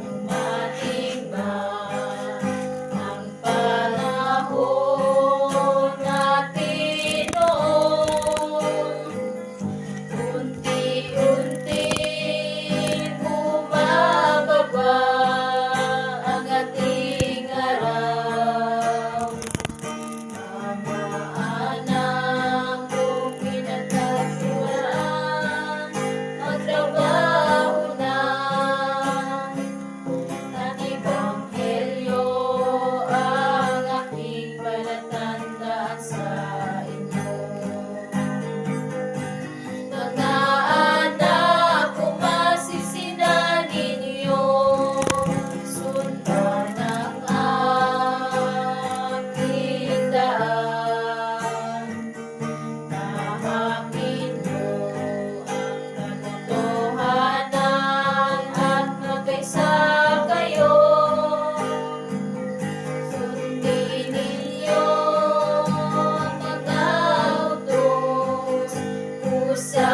Dumating ba ang panahon natin noon? Unti-unting bumababa ang ating araw. Anak kong pinagkatuwaan, magtrabaho na at ebanghelyo ang aking palatandaan sa inyo. Mga anak kung masisinan ninyo, sundan ang aking daan. Tahakin mo ang katotohanan at magkaisa kayo. Sundin ninyo ang mga utos ko sa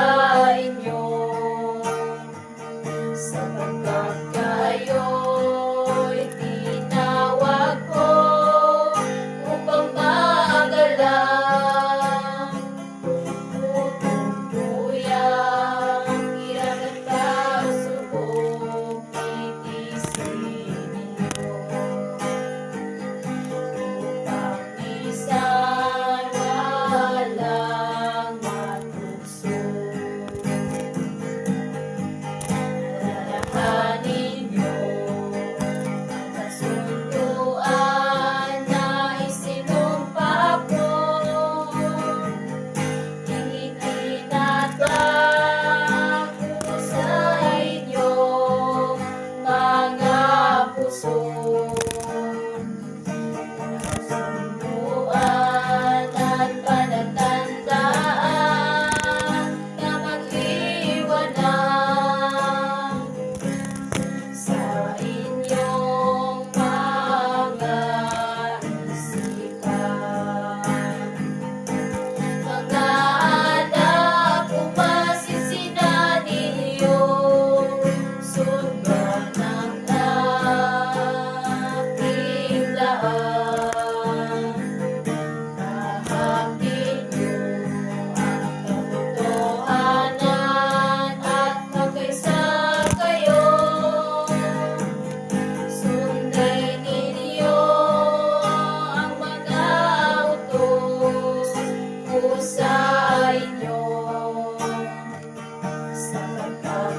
inyo, sapagkat kayo'y tinawag ko upang magalang. Tutuluyang iragat pagsubok, titiisin ninyo, upang minsan walang matukso. Alalahanin niyo ang kasunduan na isinumpa ko. Itinatag ko sa inyo, mga puso. Kasunduan at palatandaan na magliwanag sa inyong mga isipan. Mga anak, kung masisinan ninyo, sundan ang aking daan. Tahakin niyo ang katotohanan at magkaisa kayo. Sundin ninyo ang mga utos ko sa inyo, sapagkat